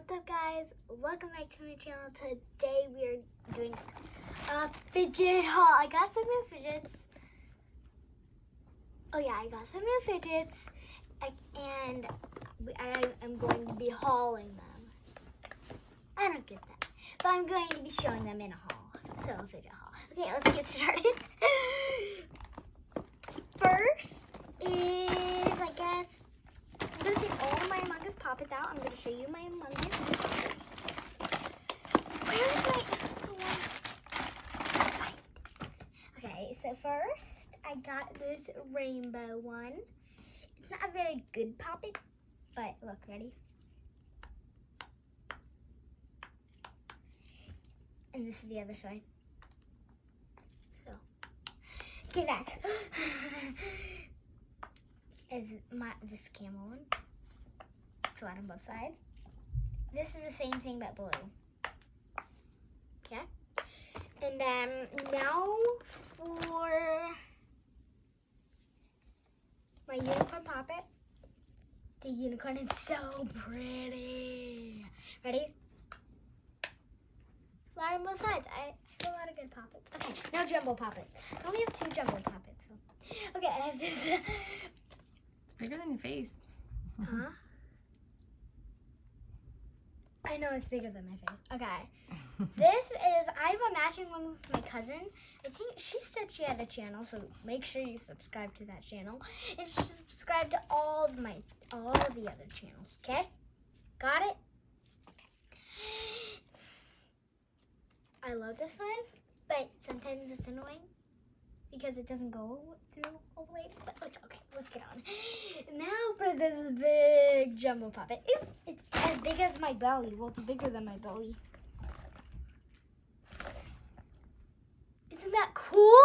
What's up, guys? Welcome back to my channel. Today we are doing a fidget haul. I got some new fidgets. Oh yeah, I got some new fidgets, and I am going to be hauling them. I don't get that, but I'm going to be showing them in a haul. So a fidget haul. Okay, let's get started. First is, I guess, I'm going to take all of my Among Us Poppets out. I'm going to show you my Among Us. Where is my... Okay, so first, I got this rainbow one. It's not a very good Poppet, but look, ready? And this is the other side. So, okay, next. Is this camel one. It's flat on both sides. This is the same thing but blue. Okay. And then now for my unicorn Poppet. The unicorn is so pretty. Ready? Flat on both sides. I have a lot of good Poppets. Okay, now jumbo Poppet. I only have 2 jumbo Poppets. So. Okay, I have this. Bigger than your face. Huh? I know it's bigger than my face. Okay. This is, I have a matching one with my cousin. I think she said she had a channel, so make sure you subscribe to that channel. And subscribe to all of the other channels, okay? Got it? Okay. I love this one, but sometimes it's annoying because it doesn't go through all the way. But okay, let's get on. Now for this big jumbo Poppet. It's as big as my belly. Well, it's bigger than my belly. Isn't that cool?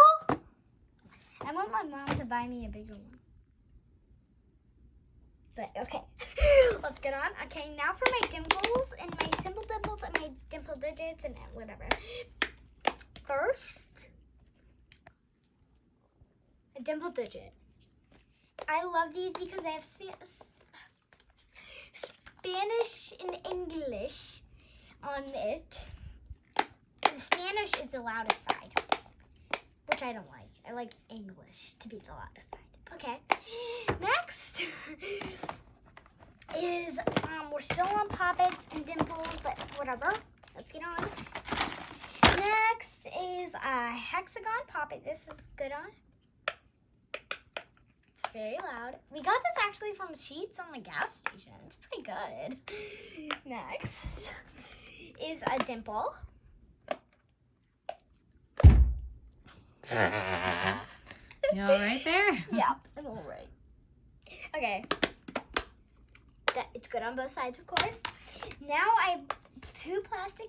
I want my mom to buy me a bigger one. But okay, let's get on. Okay, now for my dimples and my simple dimples and my dimple digits and whatever. First, a dimple digit. I love these because they have Spanish and English on it. And Spanish is the loudest side, which I don't like. I like English to be the loudest side. Okay, next is, we're still on Poppets and dimples, but whatever. Let's get on. Next is a hexagon Poppet. This is good on. Very loud. We got this actually from Sheets on the gas station. It's pretty good. Next is a dimple. You all right there? Yeah, I'm all right. Okay. It's good on both sides, of course. Now I have 2 plastic,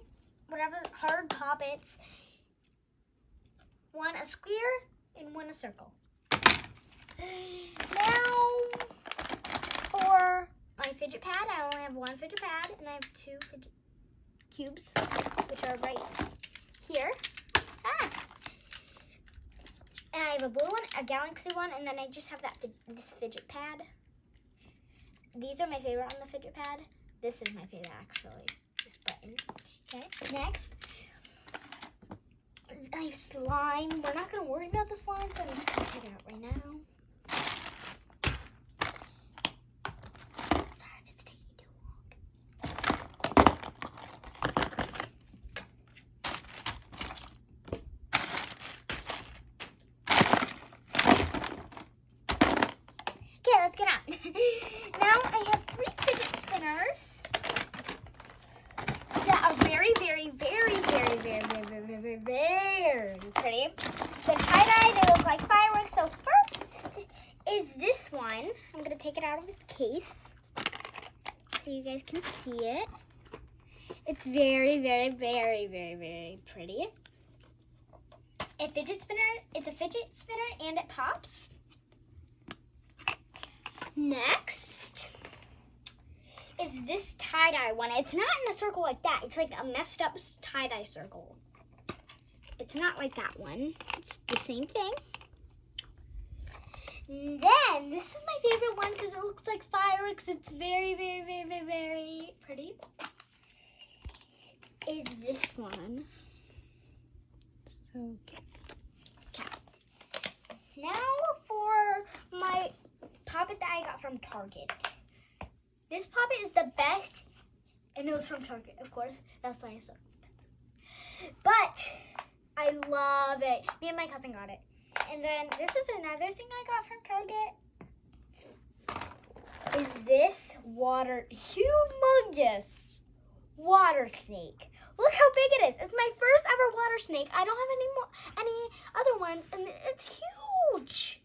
whatever, hard Poppets. One a square and one a circle. Now, for my fidget pad, I only have 1 fidget pad, and I have 2 fidget cubes, which are right here. And I have a blue one, a galaxy one, and then I just have this fidget pad. These are my favorite on the fidget pad. This is my favorite, actually, this button. Okay, next, I have slime. We're not going to worry about the slime, so I'm just going to take it out right now. Sorry if it's taking too long. Okay, let's get on. Now I have 3 fidget spinners that are very, very, very, very, very, very, very, very, very pretty. The tie-dye, they look like fireworks. So first is this one. I'm going to take it out of its case so you guys can see it. It's very, very, very, very, very pretty. It's a fidget spinner and it pops. Next is this tie-dye one. It's not in a circle like that. It's like a messed up tie-dye circle. It's not like that one. It's the same thing. And then, this is my favorite one because it looks like fireworks. It's very, very, very, very, very pretty. Pop It is the best. And it was from Target, of course. That's why it's so expensive. But I love it. Me and my cousin got it. And then this is another thing I got from Target. Is this humongous water snake. Look how big it is. It's my first ever water snake. I don't have any other ones, and it's huge.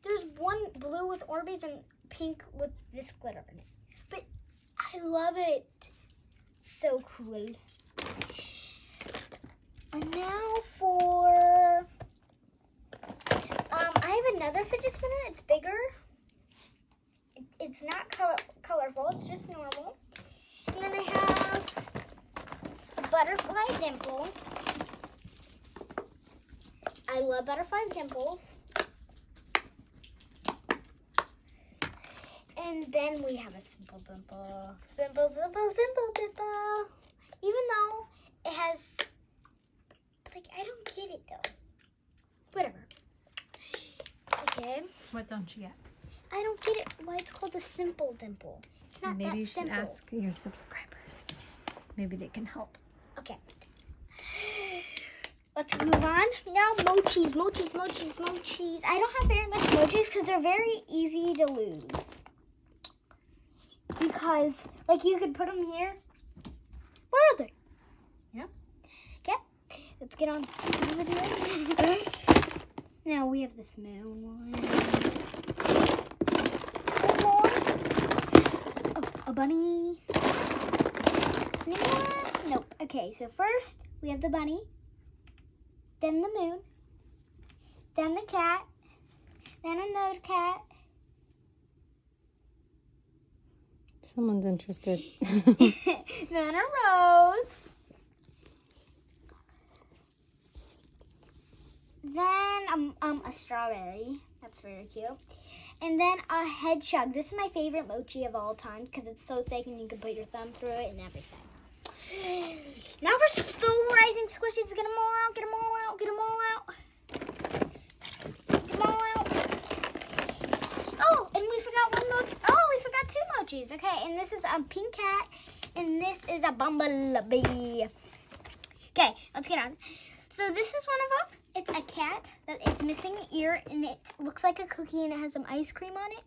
There's one blue with Orbeez and pink with this glitter in it. But I love it. So cool. And now for I have another fidget spinner. It's bigger. It's not colorful. It's just normal. And then I have a butterfly dimple. I love butterfly dimples. And then we have a simple dimple. Simple dimple. Even though it has, like, I don't get it though. Whatever. Okay. What don't you get? I don't get it why it's called a simple dimple. It's not Maybe that simple. Maybe you should ask your subscribers. Maybe they can help. Okay. Let's move on. Now mochis. I don't have very much mochis because they're very easy to lose. Because, like, you could put them here. Where are they? Yeah. Okay. Let's get on to the video. Now we have this moon one. Oh, a bunny. Nope. Okay, so first we have the bunny, then the moon, then the cat, then another cat. Someone's interested. Then a rose. Then a strawberry. That's very cute. And then a hedgehog. This is my favorite mochi of all time because it's so thick and you can put your thumb through it and everything. Now for slow rising squishies. Get them all out. Get them all out. Get them all out. Get them all out. Oh, and we forgot one mochi. Oh, we forgot two mochis. Okay, and this is a pink cat, and this is a bumblebee. Okay, let's get on. So this is one of them. It's a cat that is missing an ear, and it looks like a cookie, and it has some ice cream on it.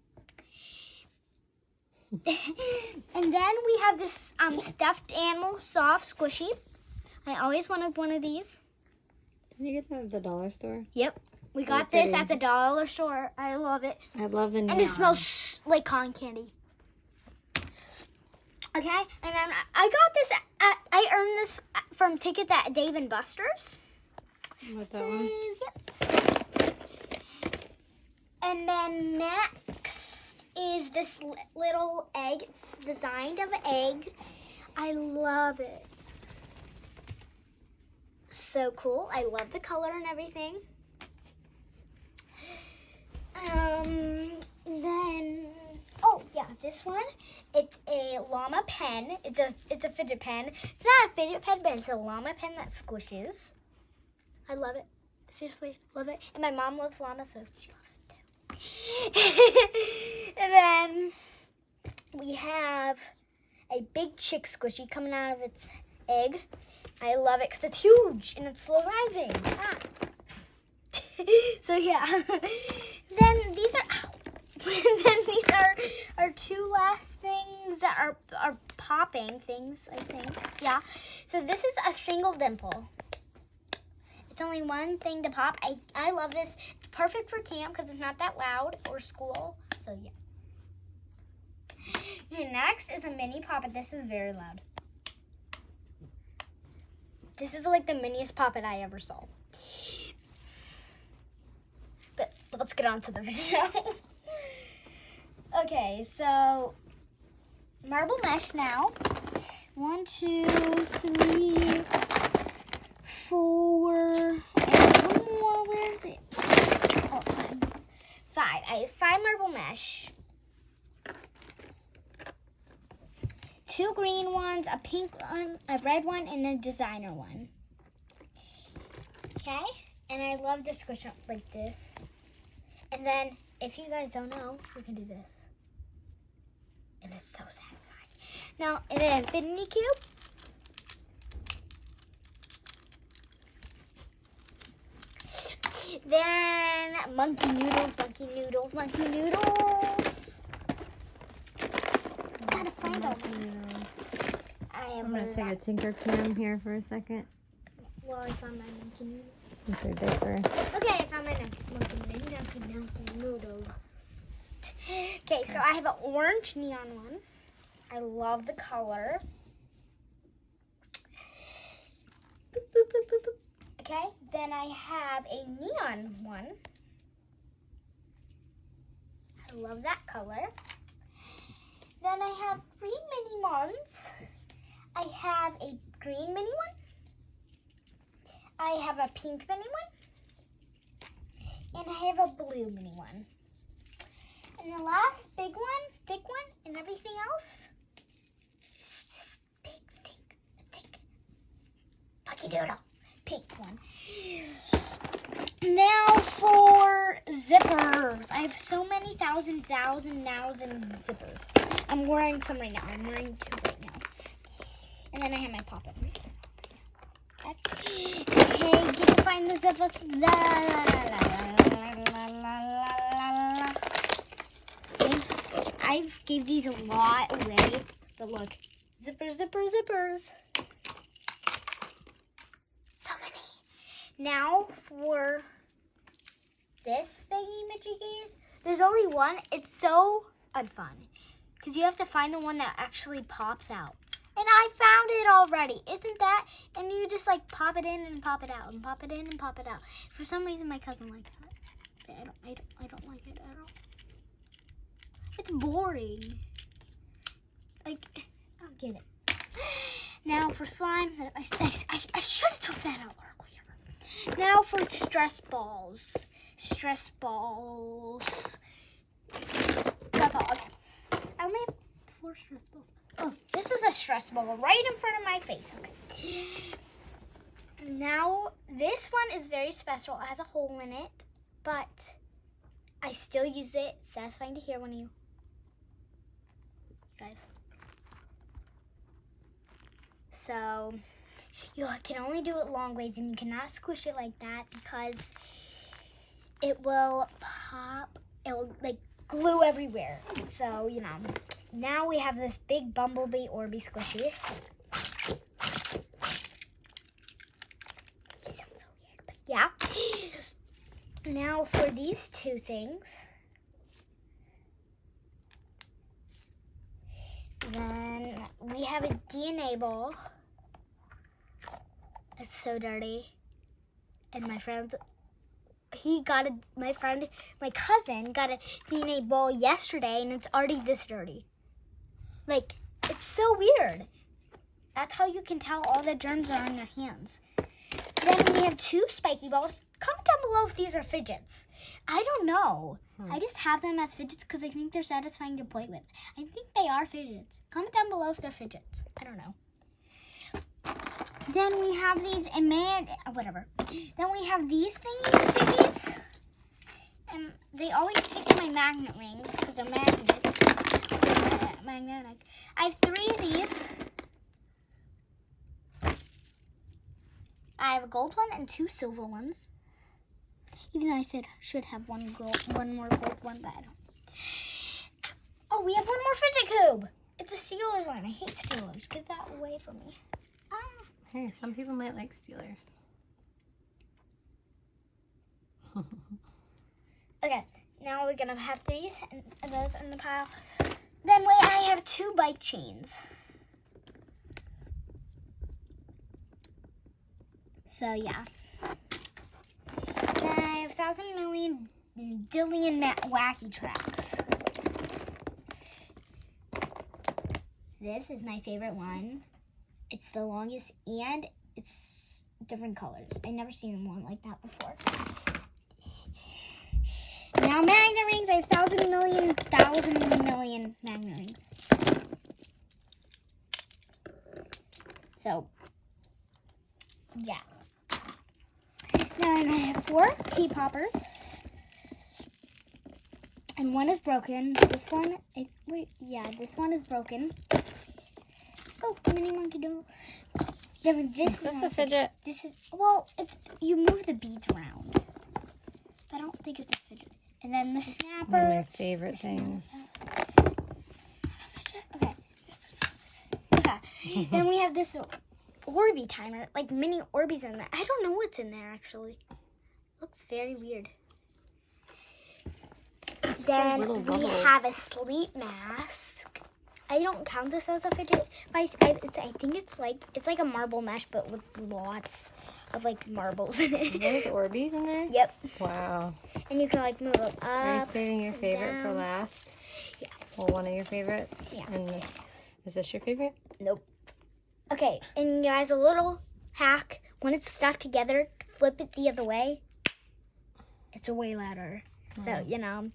And then we have this stuffed animal, soft, squishy. I always wanted one of these. Did you get that at the dollar store? Yep. We It's got really this pretty. at the dollar store. I love it. I love the neon. And it smells like cotton candy. Okay, and then I got this. I earned this from tickets at Dave and Buster's. What's that one? Yep. And then next is this little egg. It's designed of an egg. I love it. So cool. I love the color and everything. Then, oh yeah, this one. It's a llama pen. It's a fidget pen. It's not a fidget pen, but it's a llama pen that squishes. I love it. Seriously, love it. And my mom loves llama, so she loves it too. And then we have a big chick squishy coming out of its egg. I love it because it's huge and it's slow rising. Ah. So yeah. Then these are then these are two last things that are popping things, I think. Yeah. So this is a single dimple. It's only one thing to pop. I love this. It's perfect for camp because it's not that loud or school. So yeah. And next is a mini poppet. This is very loud. This is like the miniest poppet I ever saw. But let's get on to the video. Okay, so marble mesh now. 1, 2, 3, 4, and one more. Where is it? Oh, 5. I have 5 marble mesh. 2 green ones, a pink one, a red one, and a designer one. Okay, and I love to squish up like this. And then, if you guys don't know, you can do this. and it's so satisfying. Now, in an infinity cube, then monkey noodles. Gotta find all I'm gonna take a Tinker Cam here for a second. Well, I found my monkey noodles. They're different. Okay, I found my monkey noodles. Okay, so I have an orange neon one. I love the color. Boop, boop, boop, boop, boop. Okay, then I have a neon one. I love that color. Then I have 3 mini ones. I have a green mini one. I have a pink mini one. And I have a blue mini one. And the last big one, thick one, and everything else, big, thick, Bucky Doodle, pink one. Now for zippers. I have so many thousand zippers. I'm wearing some right now. I'm wearing 2 right now. And then I have my pop-up. Okay, get to find the zippers. La, la, la, la, la, la. I gave these a lot away, but look, zippers. So many. Now for this thingy-majiggy, there's only one. It's so unfun because you have to find the one that actually pops out. And I found it already. Isn't that? And you just like pop it in and pop it out and pop it in and pop it out. For some reason, my cousin likes that. I don't like it at all. It's boring. Like, I don't get it. Now for slime, I should have took that out earlier. Now for stress balls. That's all. Okay. I only have 4 stress balls. Oh, this is a stress ball right in front of my face. Okay. Now, this one is very special. It has a hole in it, but I still use it. It's satisfying to hear one of you guys. So, you can only do it long ways, and you cannot squish it like that because it will pop. It will, like, glue everywhere. So, you know. Now we have this big bumblebee Orby squishy. It sounds so weird, but yeah. Now for these 2 things. Then we have a DNA ball. It's so dirty. And my cousin got a DNA ball yesterday and it's already this dirty. Like, it's so weird. That's how you can tell all the germs are on your hands. Then we have 2 spiky balls. Comment down below if these are fidgets. I don't know. I just have them as fidgets because I think they're satisfying to play with. I think they are fidgets. Comment down below if they're fidgets. I don't know. Then we have these, whatever. Then we have these thingies. And they always stick to my magnet rings because they're magnetic. I have 3 of these. I have a gold one and 2 silver ones. Even though I should have one more gold one, but I don't. Oh, we have one more fidget cube. It's a Steelers one. I hate Steelers. Get that away from me. Hey, some people might like Steelers. Okay, now we're gonna have these and those in the pile. Then I have 2 bike chains. So yeah. Then I have 1,000 million dillion wacky tracks. This is my favorite one. It's the longest and it's different colors. I've never seen one like that before. Now magnet rings, I have 1,000 million magnet rings. So, yeah. Then I have 4 key poppers. And one is broken. This one, this one is broken. Oh, mini monkey doll. Then this is this a fidget? This is, well, it's, you move the beads around. But I don't think it's a fidget. And then the snapper. One of my favorite things. Okay. Okay. Then we have this Orby timer, like mini Orbeez in there. I don't know what's in there actually. Looks very weird. Then we have a sleep mask. I don't count this as a fidget, but I think it's like a marble mesh, but with lots of like marbles in it. There's Orbeez in there? Yep. Wow. And you can like move them up. Are you saving your favorite down. for last? Yeah. Well, one of your favorites? Yeah. And this, is this your favorite? Nope. Okay, and guys, a little hack. When it's stuck together, flip it the other way. It's a way louder. So, you know.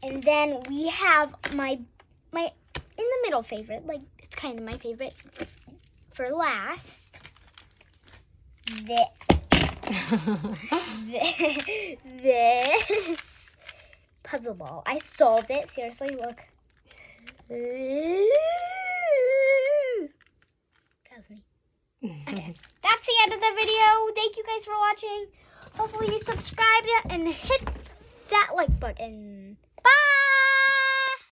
And then we have my in the middle favorite, like it's kind of my favorite for last. This puzzle ball. I solved it. Seriously, look. That's me. Okay, that's the end of the video. Thank you guys for watching. Hopefully you subscribed and hit that like button.